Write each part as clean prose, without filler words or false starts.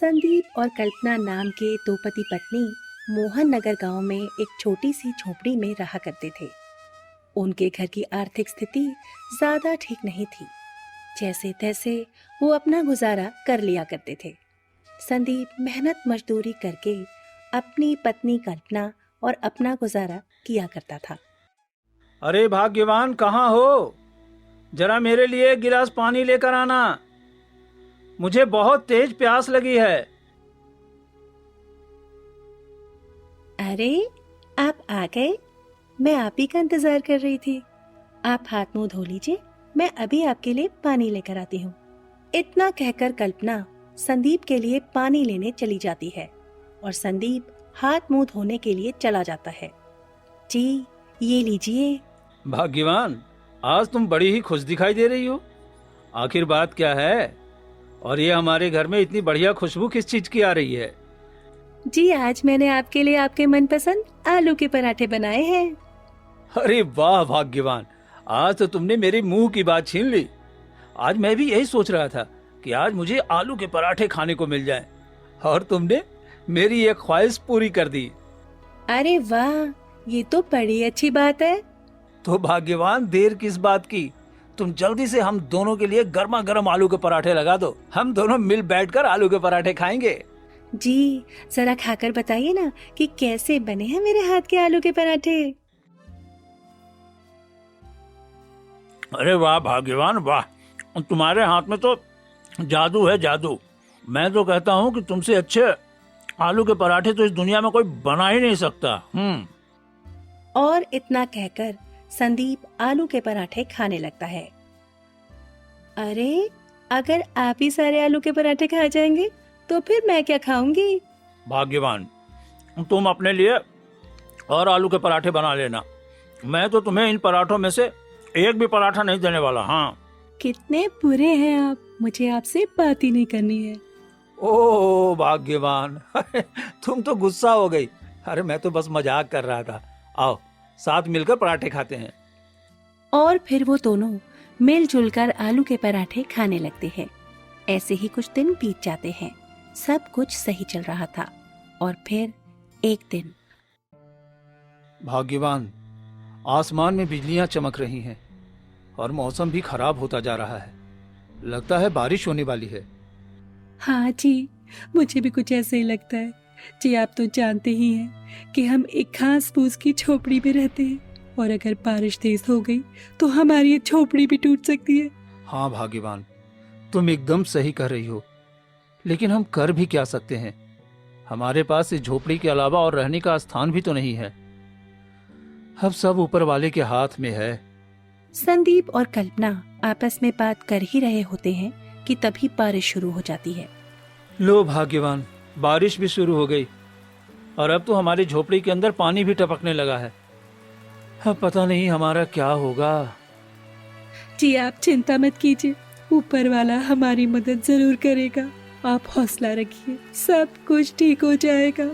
संदीप और कल्पना नाम के दो पति पत्नी मोहन नगर गांव में एक छोटी सी झोपड़ी में रहा करते थे। उनके घर की आर्थिक स्थिति ज्यादा ठीक नहीं थी। जैसे तैसे वो अपना गुजारा कर लिया करते थे। संदीप मेहनत मजदूरी करके अपनी पत्नी कल्पना और अपना गुजारा किया करता था। अरे भाग्यवान, कहाँ हो? जरा मेरे लिए एक गिलास पानी लेकर आना। मुझे बहुत तेज प्यास लगी है। अरे, आप आ गए। मैं आप ही का इंतजार कर रही थी। आप हाथ मुंह धो लीजिए, मैं अभी आपके लिए पानी लेकर आती हूँ। इतना कहकर कल्पना संदीप के लिए पानी लेने चली जाती है और संदीप हाथ मुंह धोने के लिए चला जाता है। जी, ये लीजिए। भाग्यवान, आज तुम बड़ी ही खुश दिखाई दे रही हो। आखिर बात क्या है? और ये हमारे घर में इतनी बढ़िया खुशबू किस चीज की आ रही है? जी, आज मैंने आपके लिए आपके मनपसंद आलू के पराठे बनाए हैं। अरे वाह भाग्यवान, आज तो तुमने मेरे मुंह की बात छीन ली। आज मैं भी यही सोच रहा था कि आज मुझे आलू के पराठे खाने को मिल जाएं, और तुमने मेरी ये ख्वाहिश पूरी कर दी। अरे वाह, ये तो बड़ी अच्छी बात है। तो भाग्यवान, देर किस बात की? तुम जल्दी से हम दोनों के लिए गर्मा गर्म आलू के पराठे लगा दो। हम दोनों मिल बैठकर आलू के पराठे खाएंगे। जी, जरा खाकर बताइए ना कि कैसे बने हैं मेरे हाथ के आलू के पराठे। अरे वाह भाग्यवान, वाह! तुम्हारे हाथ में तो जादू है, जादू। मैं तो कहता हूँ कि तुमसे अच्छे आलू के पराठे तो इस दुनिया में कोई बना ही नहीं सकता। और इतना कहकर संदीप आलू के पराठे खाने लगता है। अरे, अगर आप ही सारे आलू के पराठे खा जाएंगे तो फिर मैं क्या खाऊंगी? भाग्यवान, तुम अपने लिए और आलू के पराठे बना लेना। मैं तो तुम्हें इन पराठों में से एक भी पराठा नहीं देने वाला। हाँ। कितने बुरे हैं आप, मुझे आपसे बात ही नहीं करनी है। ओ भाग्यवान, तुम तो गुस्सा हो गई। अरे मैं तो बस मजाक कर रहा था। आओ, साथ मिलकर पराठे खाते हैं। और फिर वो दोनों मिलजुल कर आलू के पराठे खाने लगते हैं। ऐसे ही कुछ दिन बीत जाते हैं। सब कुछ सही चल रहा था और फिर एक दिन। भाग्यवान, आसमान में बिजलियां चमक रही हैं और मौसम भी खराब होता जा रहा है। लगता है बारिश होने वाली है। हाँ जी, मुझे भी कुछ ऐसे ही लगता है। जी, आप तो जानते ही हैं कि हम एक घास फूस की झोपड़ी में रहते हैं और अगर बारिश तेज हो गई तो हमारी ये झोपड़ी भी टूट सकती है। हाँ भाग्यवान, तुम एकदम सही कह रही हो, लेकिन हम कर भी क्या सकते हैं? हमारे पास इस झोपड़ी के अलावा और रहने का स्थान भी तो नहीं है। अब सब ऊपर वाले के हाथ में है। संदीप और कल्पना आपस में बात कर ही रहे होते हैं कि तभी बारिश शुरू हो जाती है। लो भाग्यवान, बारिश भी शुरू हो गई और अब तो हमारी झोपड़ी के अंदर पानी भी टपकने लगा है। अब पता नहीं हमारा क्या होगा। जी, आप चिंता मत कीजिए, ऊपर वाला हमारी मदद जरूर करेगा। आप हौसला रखिए, सब कुछ ठीक हो जाएगा।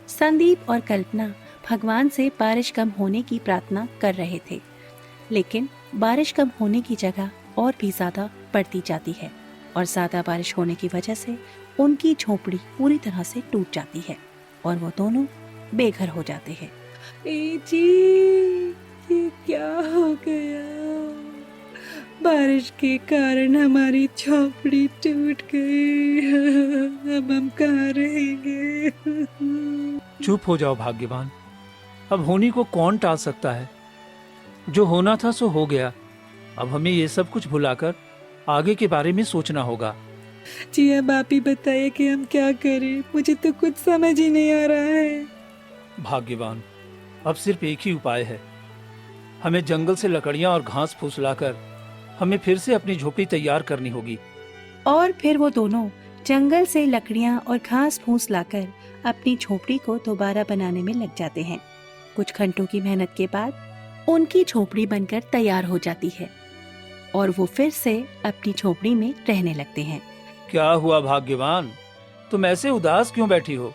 संदीप और कल्पना भगवान से बारिश कम होने की प्रार्थना कर रहे थे, लेकिन बारिश कम होने की जगह और भी ज्यादा बढ़ती जाती है और ज्यादा बारिश होने की वजह से उनकी झोपड़ी पूरी तरह से टूट जाती है और वो दोनों बेघर हो जाते हैं। जी, ये क्या हो गया? बारिश के कारण हमारी झोपड़ी टूट गई। अब हम कहाँ रहेंगे? चुप हो जाओ भाग्यवान, अब होनी को कौन टाल सकता है? जो होना था सो हो गया। अब हमें ये सब कुछ भुलाकर आगे के बारे में सोचना होगा। जी, अब आप ही बताइए कि हम क्या करें, मुझे तो कुछ समझ ही नहीं आ रहा है। भाग्यवान, अब सिर्फ एक ही उपाय है। हमें जंगल से लकड़ियां और घास फूस लाकर हमें फिर से अपनी झोपड़ी तैयार करनी होगी। और फिर वो दोनों जंगल से लकड़ियां और घास फूस लाकर अपनी झोपड़ी को दोबारा बनाने में लग जाते हैं। कुछ घंटों की मेहनत के बाद उनकी झोपड़ी बनकर तैयार हो जाती है और वो फिर से अपनी झोपड़ी में रहने लगते हैं। क्या हुआ भाग्यवान, तुम ऐसे उदास क्यों बैठी हो?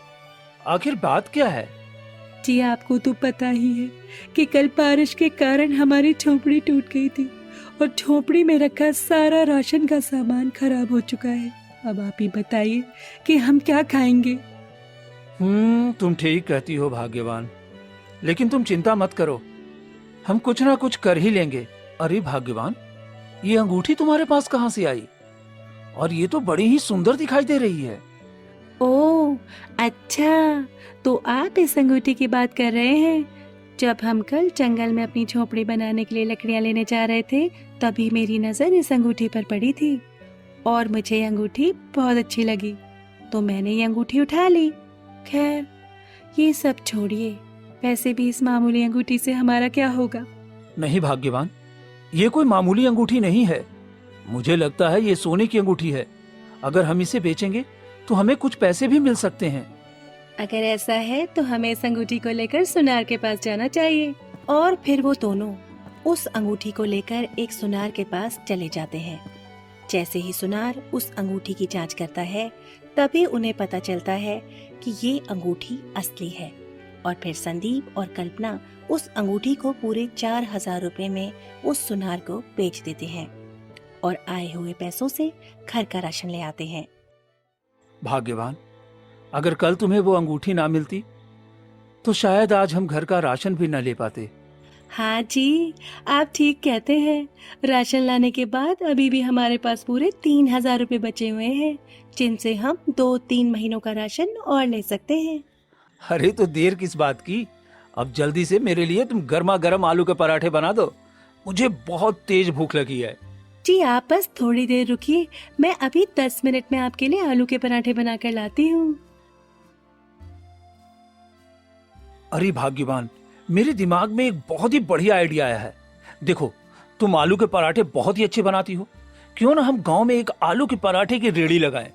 आखिर बात क्या है? जी, आपको तो पता ही है कि कल बारिश के कारण हमारी झोपड़ी टूट गई थी और झोपड़ी में रखा सारा राशन का सामान खराब हो चुका है। अब आप ही बताइए कि हम क्या खाएंगे। तुम ठीक कहती हो भाग्यवान, लेकिन तुम चिंता मत करो, हम कुछ ना कुछ कर ही लेंगे। अरे भाग्यवान, ये अंगूठी तुम्हारे पास कहाँ से आई? और ये तो बड़ी ही सुंदर दिखाई दे रही है। ओह अच्छा, तो आप इस अंगूठी की बात कर रहे हैं। जब हम कल जंगल में अपनी झोपड़ी बनाने के लिए लकड़ियां लेने जा रहे थे, तभी मेरी नजर इस अंगूठी पर पड़ी थी और मुझे ये अंगूठी बहुत अच्छी लगी, तो मैंने ये अंगूठी उठा ली। खैर, ये सब छोड़िए, वैसे भी इस मामूली अंगूठी से हमारा क्या होगा। नहीं भाग्यवान, ये कोई मामूली अंगूठी नहीं है। मुझे लगता है ये सोने की अंगूठी है। अगर हम इसे बेचेंगे तो हमें कुछ पैसे भी मिल सकते हैं। अगर ऐसा है तो हमें इस अंगूठी को लेकर सुनार के पास जाना चाहिए। और फिर वो दोनों उस अंगूठी को लेकर एक सुनार के पास चले जाते हैं। जैसे ही सुनार उस अंगूठी की जांच करता है, तभी उन्हें पता चलता है कि ये अंगूठी असली है। और फिर संदीप और कल्पना उस अंगूठी को पूरे 4,000 रुपए में उस सुनार को बेच देते हैं और आए हुए पैसों से घर का राशन ले आते हैं। भाग्यवान, अगर कल तुम्हें वो अंगूठी ना मिलती तो शायद आज हम घर का राशन भी न ले पाते। हाँ जी, आप ठीक कहते हैं। राशन लाने के बाद अभी भी हमारे पास पूरे 3,000 रुपए बचे हुए हैं, जिनसे हम 2-3 महीनों का राशन और ले सकते हैं। अरे तो देर किस बात की, अब जल्दी से मेरे लिए तुम गर्मा गर्म आलू के पराठे बना दो। मुझे बहुत तेज भूख लगी है। जी आप बस थोड़ी देर रुकिए, मैं अभी 10 मिनट में आपके लिए आलू के पराठे बनाकर लाती हूँ। अरे भाग्यवान, मेरे दिमाग में एक बहुत ही बढ़िया आइडिया आया है। देखो, तुम आलू के पराठे बहुत ही अच्छे बनाती हो, क्यों ना हम गांव में एक आलू के पराठे की रेड़ी लगाएं।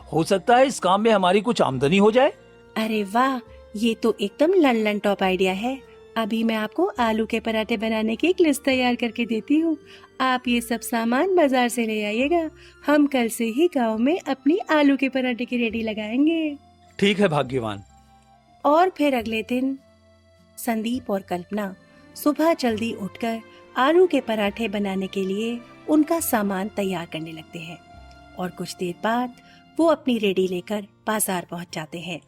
हो सकता है इस काम में हमारी कुछ आमदनी हो जाए। अरे वाह, ये तो एकदम लल्लन टॉप आइडिया है। अभी मैं आपको आलू के पराठे बनाने की एक लिस्ट तैयार करके देती हूँ। आप ये सब सामान बाजार से ले आइएगा। हम कल से ही गांव में अपनी आलू के पराठे की रेडी लगाएंगे। ठीक है भाग्यवान। और फिर अगले दिन संदीप और कल्पना सुबह जल्दी उठकर आलू के पराठे बनाने के लिए उनका सामान तैयार करने लगते हैं और कुछ देर बाद वो अपनी रेडी लेकर बाजार पहुंच जाते हैं।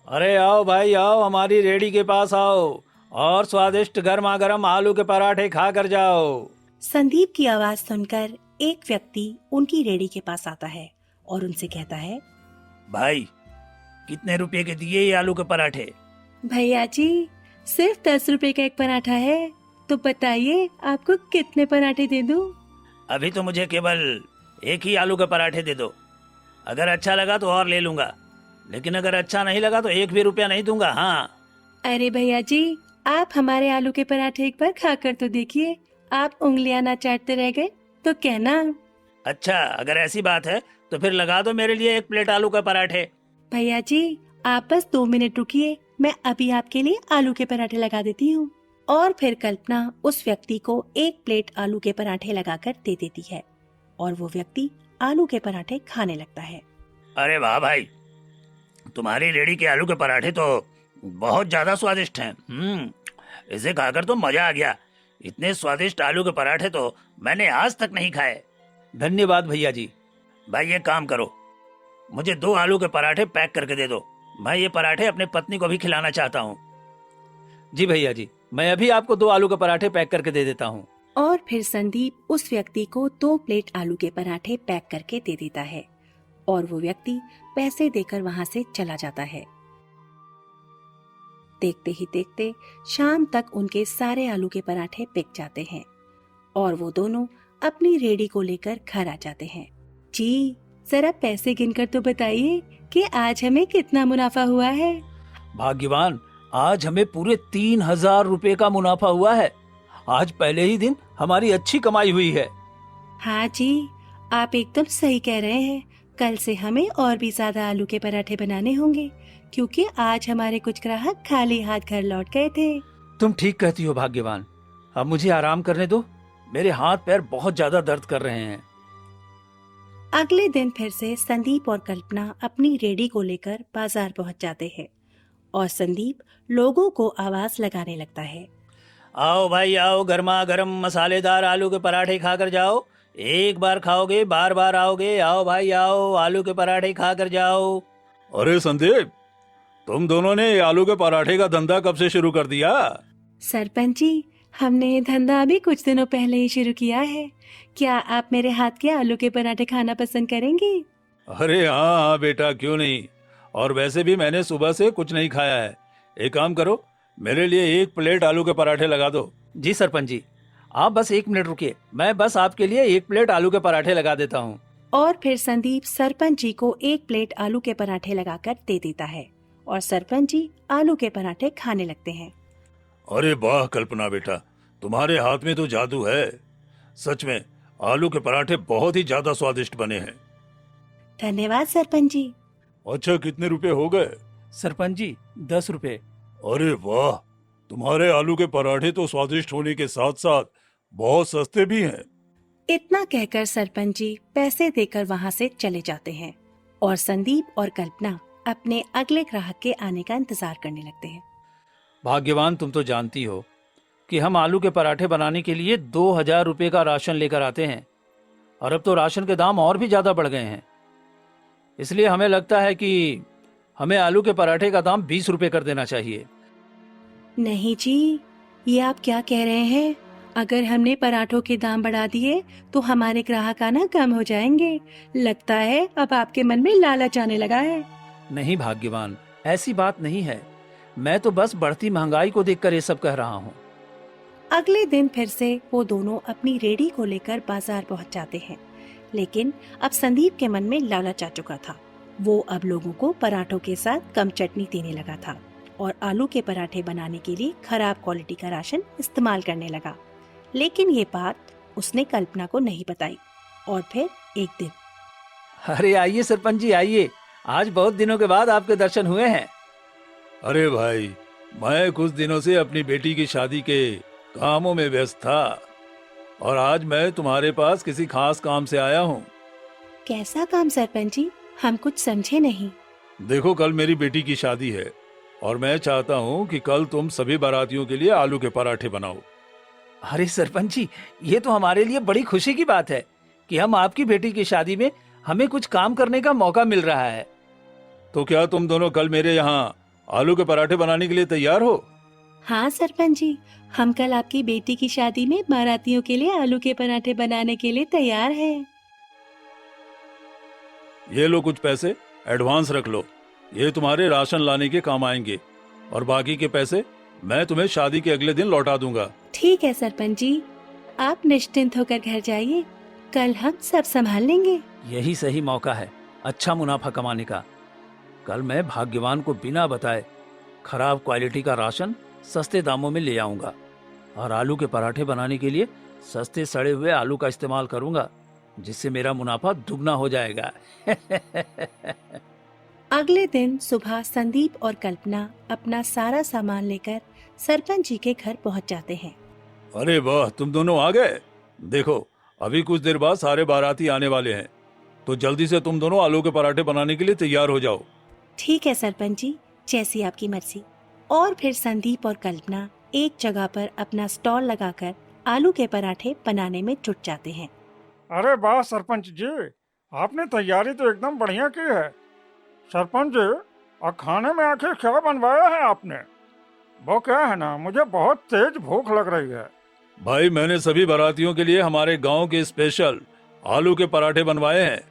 अरे आओ भाई आओ, हमारी रेड़ी के पास आओ और स्वादिष्ट गर्मा गर्म आलू के पराठे खा कर जाओ। संदीप की आवाज सुनकर एक व्यक्ति उनकी रेडी के पास आता है और उनसे कहता है, भाई कितने रुपए के दिए ये आलू के पराठे? भैया जी, सिर्फ 10 रुपए का एक पराठा है, तो बताइए आपको कितने पराठे दे दूं? अभी तो मुझे केवल एक ही आलू के पराठे दे दो। अगर अच्छा लगा तो और ले लूंगा, लेकिन अगर अच्छा नहीं लगा तो एक भी रुपया नहीं दूंगा। हाँ। अरे भैया जी, आप हमारे आलू के पराठे एक बार खाकर तो देखिए। आप उंगलियां ना चाटते रह गए तो कहना। अच्छा, अगर ऐसी बात है तो फिर लगा दो मेरे लिए एक प्लेट आलू के पराठे। भैया जी, आप बस 2 मिनट रुकिए, मैं अभी आपके लिए आलू के पराठे लगा देती हूँ। और फिर कल्पना उस व्यक्ति को एक प्लेट आलू के पराठे लगाकर दे देती है और वो व्यक्ति आलू के पराठे खाने लगता है। अरे वाह भाई, तुम्हारी रेड़ी के आलू के पराठे तो बहुत ज्यादा स्वादिष्ट हैं। इसे खाकर तो मजा आ गया। इतने स्वादिष्ट आलू के पराठे तो मैंने आज तक नहीं खाए। धन्यवाद भैया जी। भाई ये काम करो, मुझे 2 आलू के पराठे पैक करके दे दो। मैं ये पराठे अपनी पत्नी को भी खिलाना चाहता हूँ। जी भैया जी, मैं अभी आपको 2 आलू के पराठे पैक करके दे देता हूँ। और फिर संदीप उस व्यक्ति को 2 प्लेट आलू के पराठे पैक करके दे देता है और वो व्यक्ति पैसे देकर वहां से चला जाता है। देखते ही देखते शाम तक उनके सारे आलू के पराठे बिक जाते हैं और वो दोनों अपनी रेडी को लेकर घर आ जाते हैं। जी, जरा पैसे गिनकर तो बताइए कि आज हमें कितना मुनाफा हुआ है। भाग्यवान, आज हमें पूरे 3,000 रुपए का मुनाफा हुआ है। आज पहले ही दिन हमारी अच्छी कमाई हुई है। हाँ जी, आप एकदम सही कह रहे हैं। कल से हमें और भी ज्यादा आलू के पराठे बनाने होंगे, क्योंकि आज हमारे कुछ ग्राहक खाली हाथ घर लौट गए थे। तुम ठीक कहती हो भाग्यवान। अब मुझे आराम करने दो, मेरे हाथ पैर बहुत ज्यादा दर्द कर रहे हैं। अगले दिन फिर से संदीप और कल्पना अपनी रेडी को लेकर बाजार पहुंच जाते हैं और संदीप लोगों को आवाज लगाने लगता है। आओ भाई आओ, गर्मा गर्म मसालेदार आलू के पराठे खाकर जाओ। एक बार खाओगे बार बार आओगे। आओ भाई आओ, आलू के पराठे खा कर जाओ। अरे संदीप, तुम दोनों ने ये आलू के पराठे का धंधा कब से शुरू कर दिया? सरपंच जी, हमने ये धंधा अभी कुछ दिनों पहले ही शुरू किया है। क्या आप मेरे हाथ के आलू के पराठे खाना पसंद करेंगे? अरे हाँ हाँ बेटा, क्यों नहीं। और वैसे भी मैंने सुबह से कुछ नहीं खाया है। एक काम करो, मेरे लिए 1 प्लेट आलू के पराठे लगा दो। जी सरपंच जी, आप बस 1 मिनट रुकिए, मैं बस आपके लिए 1 प्लेट आलू के पराठे लगा देता हूँ। और फिर संदीप सरपंच जी को 1 प्लेट आलू के पराठे लगाकर दे देता है और सरपंच जी आलू के पराठे खाने लगते हैं। अरे वाह कल्पना बेटा, तुम्हारे हाथ में तो जादू है। सच में आलू के पराठे बहुत ही ज्यादा स्वादिष्ट बने हैं। धन्यवाद सरपंच जी। अच्छा, कितने रुपए हो गए? सरपंच जी 10 रुपए। अरे वाह, तुम्हारे आलू के पराठे तो स्वादिष्ट होने के साथ साथ बहुत सस्ते भी हैं। इतना कहकर सरपंच जी पैसे देकर वहाँ से चले जाते हैं और संदीप और कल्पना अपने अगले ग्राहक के आने का इंतजार करने लगते हैं। भाग्यवान तुम तो जानती हो कि हम आलू के पराठे बनाने के लिए 2000 रुपए का राशन लेकर आते हैं और अब तो राशन के दाम और भी ज्यादा बढ़ गए हैं। इसलिए हमें लगता है कि हमें आलू के पराठे का दाम 20 रुपए कर देना चाहिए। नहीं जी, ये आप क्या कह रहे हैं? अगर हमने पराठों के दाम बढ़ा दिए तो हमारे ग्राहक आना कम हो जाएंगे। लगता है अब आपके मन में लालच आने लगा है। नहीं भाग्यवान, ऐसी बात नहीं है। मैं तो बस बढ़ती महंगाई को देखकर ये सब कह रहा हूँ। अगले दिन फिर से वो दोनों अपनी रेडी को लेकर बाजार पहुंच जाते हैं, लेकिन अब संदीप के मन में लालच आ चुका था। वो अब लोगों को पराठों के साथ कम चटनी देने लगा था और आलू के पराठे बनाने के लिए खराब क्वालिटी का राशन इस्तेमाल करने लगा। लेकिन ये बात उसने कल्पना को नहीं बताई। और फिर एक दिन, अरे आइए सरपंच जी आइए, आज बहुत दिनों के बाद आपके दर्शन हुए हैं। अरे भाई, मैं कुछ दिनों से अपनी बेटी की शादी के कामों में व्यस्त था और आज मैं तुम्हारे पास किसी खास काम से आया हूँ। कैसा काम सरपंच जी? हम कुछ समझे नहीं। देखो, कल मेरी बेटी की शादी है और मैं चाहता हूँ कि कल तुम सभी बारातियों के लिए आलू के पराठे बनाओ। अरे सरपंच जी, ये तो हमारे लिए बड़ी खुशी की बात है कि हम आपकी बेटी की शादी में हमें कुछ काम करने का मौका मिल रहा है। तो क्या तुम दोनों कल मेरे यहाँ आलू के पराठे बनाने के लिए तैयार हो? हाँ सरपंच जी, हम कल आपकी बेटी की शादी में बारातियों के लिए आलू के पराठे बनाने के लिए तैयार हैं। ये लो कुछ पैसे, एडवांस रख लो। ये तुम्हारे राशन लाने के काम आएंगे और बाकी के पैसे मैं तुम्हें शादी के अगले दिन लौटा दूंगा। ठीक है सरपंच जी, आप निश्चिंत होकर घर जाइए, कल हम सब संभाल लेंगे। यही सही मौका है अच्छा मुनाफा कमाने का। कल मैं भाग्यवान को बिना बताए खराब क्वालिटी का राशन सस्ते दामों में ले आऊंगा और आलू के पराठे बनाने के लिए सस्ते सड़े हुए आलू का इस्तेमाल करूंगा, जिससे मेरा मुनाफा दुगना हो जाएगा। अगले दिन सुबह संदीप और कल्पना अपना सारा सामान लेकर सरपंच जी के घर पहुंच जाते हैं। अरे वाह, तुम दोनों आ गए। देखो, अभी कुछ देर बाद सारे बाराती आने वाले हैं, तो जल्दी से तुम दोनों आलू के पराठे बनाने के लिए तैयार हो जाओ। ठीक है सरपंच जी, जैसी आपकी मर्जी। और फिर संदीप और कल्पना एक जगह पर अपना स्टॉल लगाकर आलू के पराठे बनाने में जुट जाते हैं। अरे वाह सरपंच जी, आपने तैयारी तो एकदम बढ़िया की है। सरपंच जी, और खाने में आखिर क्या बनवाया है आपने? वो क्या है ना, मुझे बहुत तेज भूख लग रही है। भाई, मैंने सभी बारातियों के लिए हमारे गांव के स्पेशल आलू के पराठे बनवाए हैं।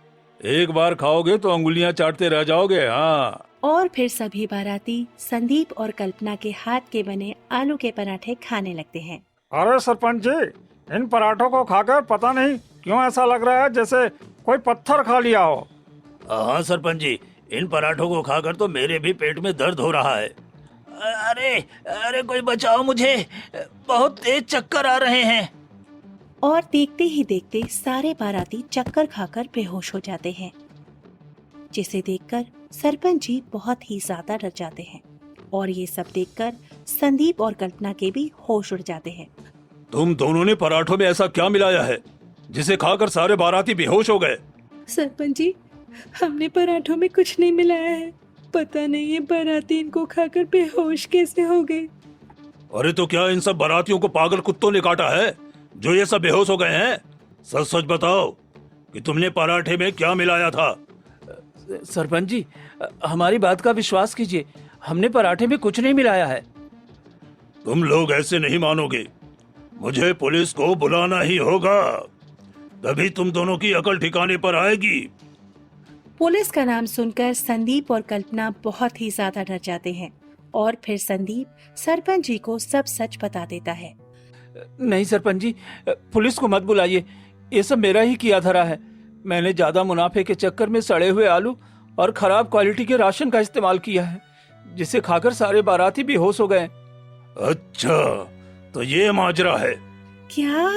एक बार खाओगे तो अंगुलियां चाटते रह जाओगे। हाँ। और फिर सभी बाराती संदीप और कल्पना के हाथ के बने आलू के पराठे खाने लगते हैं। अरे सरपंच जी, इन पराठों को खाकर पता नहीं क्यों ऐसा लग रहा है जैसे कोई पत्थर खा लिया हो। हाँ सरपंच जी, इन पराठों को खाकर तो मेरे भी पेट में दर्द हो रहा है। अरे अरे कोई बचाओ मुझे, बहुत तेज चक्कर आ रहे हैं। और देखते ही देखते सारे बाराती चक्कर खाकर बेहोश हो जाते हैं, जिसे देखकर सरपंच जी बहुत ही ज्यादा डर जाते हैं और ये सब देखकर संदीप और कल्पना के भी होश उड़ जाते हैं। तुम दोनों ने पराठों में ऐसा क्या मिलाया है जिसे खाकर सारे बाराती बेहोश हो गए? सरपंच जी, हमने पराठों में कुछ नहीं मिलाया है। पता नहीं ये बाराती इनको खाकर बेहोश कैसे हो गए। अरे तो क्या इन सब बारातियों को पागल कुत्तों ने काटा है जो ये सब बेहोश हो गए हैं? सच सच बताओ कि तुमने पराठे में क्या मिलाया था। सरपंच जी, हमारी बात का विश्वास कीजिए, हमने पराठे में कुछ नहीं मिलाया है। तुम लोग ऐसे नहीं मानोगे, मुझे पुलिस को बुलाना ही होगा, तभी तुम दोनों की अकल ठिकाने पर आएगी। पुलिस का नाम सुनकर संदीप और कल्पना बहुत ही ज्यादा डर जाते हैं और फिर संदीप सरपंच जी को सब सच बता देता है। नहीं सरपंच जी, पुलिस को मत बुलाइए, ये सब मेरा ही किया धरा है। मैंने ज्यादा मुनाफे के चक्कर में सड़े हुए आलू और खराब क्वालिटी के राशन का इस्तेमाल किया है, जिसे खाकर सारे बाराती बेहोश हो गए। अच्छा, तो ये माजरा है। क्या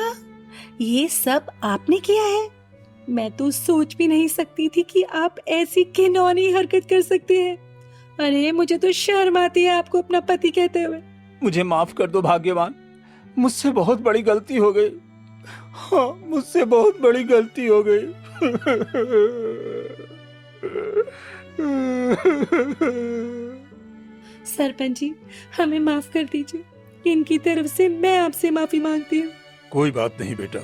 ये सब आपने किया है? मैं तो सोच भी नहीं सकती थी कि आप ऐसी घिनौनी हरकत कर सकते हैं। अरे मुझे तो शर्म आती है आपको अपना पति कहते हुए। मुझे माफ कर दो भाग्यवान, मुझसे बहुत बड़ी गलती हो गई। हाँ, मुझसे बहुत बड़ी गलती हो गई। सरपंच जी, हमें माफ कर दीजिए, इनकी तरफ से मैं आपसे माफी मांगती हूँ। कोई बात नहीं बेटा,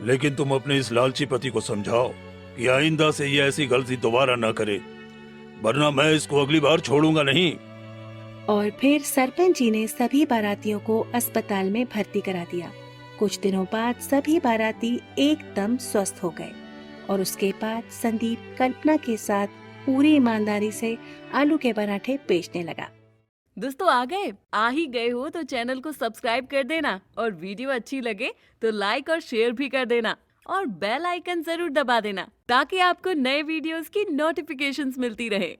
लेकिन तुम अपने इस लालची पति को समझाओ कि आइंदा से ये ऐसी गलती दोबारा ना करे, वरना मैं इसको अगली बार छोड़ूंगा नहीं। और फिर सरपंच जी ने सभी बारातियों को अस्पताल में भर्ती करा दिया। कुछ दिनों बाद सभी बाराती एकदम स्वस्थ हो गए और उसके बाद संदीप कल्पना के साथ पूरी ईमानदारी से आलू के पराठे बेचने लगा। दोस्तों आ ही गए हो तो चैनल को सब्सक्राइब कर देना और वीडियो अच्छी लगे तो लाइक और शेयर भी कर देना और बेल आइकन जरूर दबा देना ताकि आपको नए वीडियोस की नोटिफिकेशंस मिलती रहे।